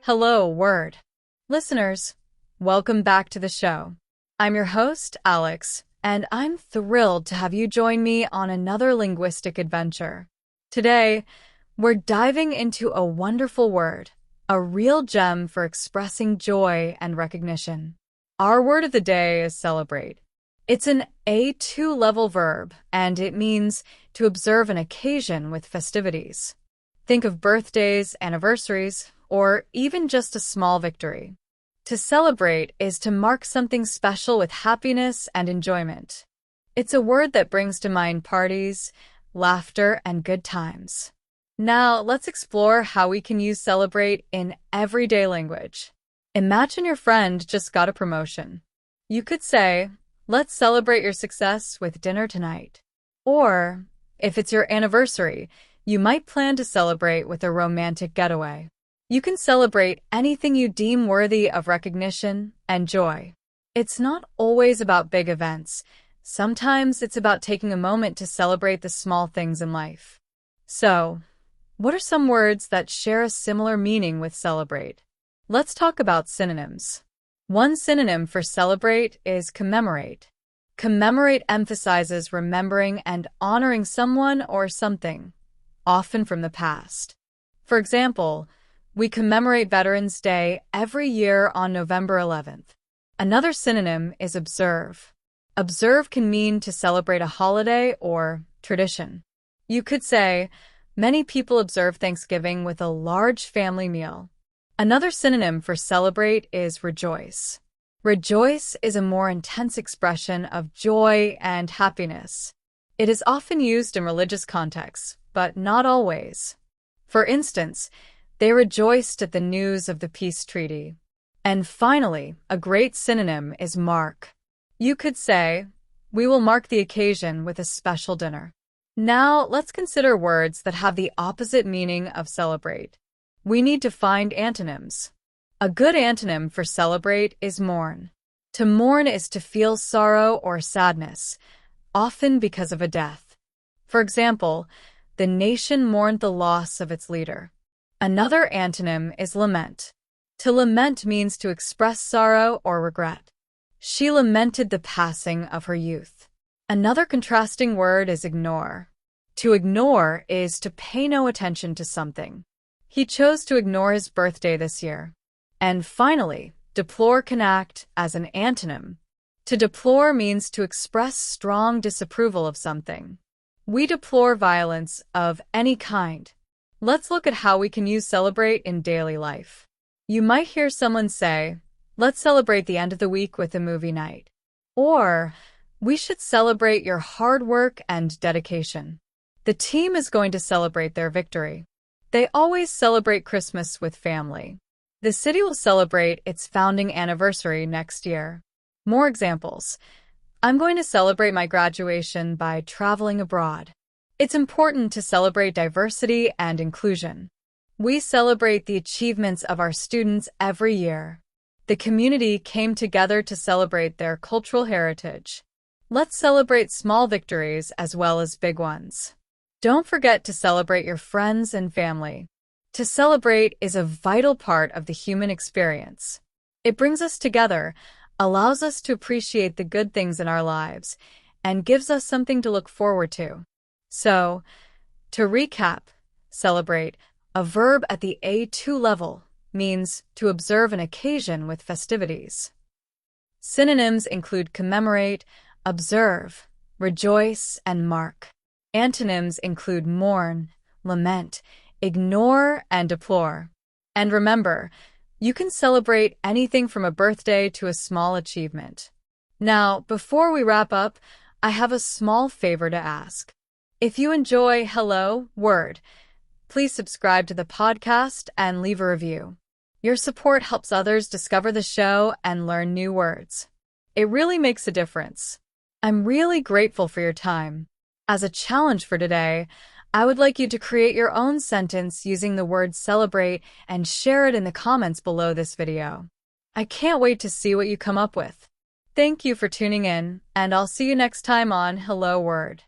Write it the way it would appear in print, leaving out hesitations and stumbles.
Hello, word. Listeners, welcome back to the show. I'm your host, Alex, and I'm thrilled to have you join me on another linguistic adventure. Today, we're diving into a wonderful word, a real gem for expressing joy and recognition. Our word of the day is celebrate. It's an A2 level verb, and it means to observe an occasion with festivities. Think of birthdays, anniversaries, or even just a small victory. To celebrate is to mark something special with happiness and enjoyment. It's a word that brings to mind parties, laughter, and good times. Now, let's explore how we can use celebrate in everyday language. Imagine your friend just got a promotion. You could say, "Let's celebrate your success with dinner tonight." Or, if it's your anniversary, you might plan to celebrate with a romantic getaway. You can celebrate anything you deem worthy of recognition and joy. It's not always about big events. Sometimes it's about taking a moment to celebrate the small things in life. So, what are some words that share a similar meaning with celebrate? Let's talk about synonyms. One synonym for celebrate is commemorate. Commemorate emphasizes remembering and honoring someone or something, often from the past. For example, we commemorate Veterans Day every year on November 11th. Another synonym is observe. Observe can mean to celebrate a holiday or tradition. You could say, many people observe Thanksgiving with a large family meal. Another synonym for celebrate is rejoice. Rejoice is a more intense expression of joy and happiness. It is often used in religious contexts, but not always. For instance, they rejoiced at the news of the peace treaty. And finally, a great synonym is mark. You could say, we will mark the occasion with a special dinner. Now, let's consider words that have the opposite meaning of celebrate. We need to find antonyms. A good antonym for celebrate is mourn. To mourn is to feel sorrow or sadness, often because of a death. For example, the nation mourned the loss of its leader. Another antonym is lament. To lament means to express sorrow or regret. She lamented the passing of her youth. Another contrasting word is ignore. To ignore is to pay no attention to something. He chose to ignore his birthday this year. And finally, deplore can act as an antonym. To deplore means to express strong disapproval of something. We deplore violence of any kind. Let's look at how we can use celebrate in daily life. You might hear someone say, let's celebrate the end of the week with a movie night. Or, we should celebrate your hard work and dedication. The team is going to celebrate their victory. They always celebrate Christmas with family. The city will celebrate its founding anniversary next year. More examples. I'm going to celebrate my graduation by traveling abroad. It's important to celebrate diversity and inclusion. We celebrate the achievements of our students every year. The community came together to celebrate their cultural heritage. Let's celebrate small victories as well as big ones. Don't forget to celebrate your friends and family. To celebrate is a vital part of the human experience. It brings us together, allows us to appreciate the good things in our lives, and gives us something to look forward to. So, to recap, celebrate, a verb at the A2 level, means to observe an occasion with festivities. Synonyms include commemorate, observe, rejoice, and mark. Antonyms include mourn, lament, ignore, and deplore. And remember, you can celebrate anything from a birthday to a small achievement. Now, before we wrap up, I have a small favor to ask. If you enjoy Hello, Word, please subscribe to the podcast and leave a review. Your support helps others discover the show and learn new words. It really makes a difference. I'm really grateful for your time. As a challenge for today, I would like you to create your own sentence using the word celebrate and share it in the comments below this video. I can't wait to see what you come up with. Thank you for tuning in, and I'll see you next time on Hello Word.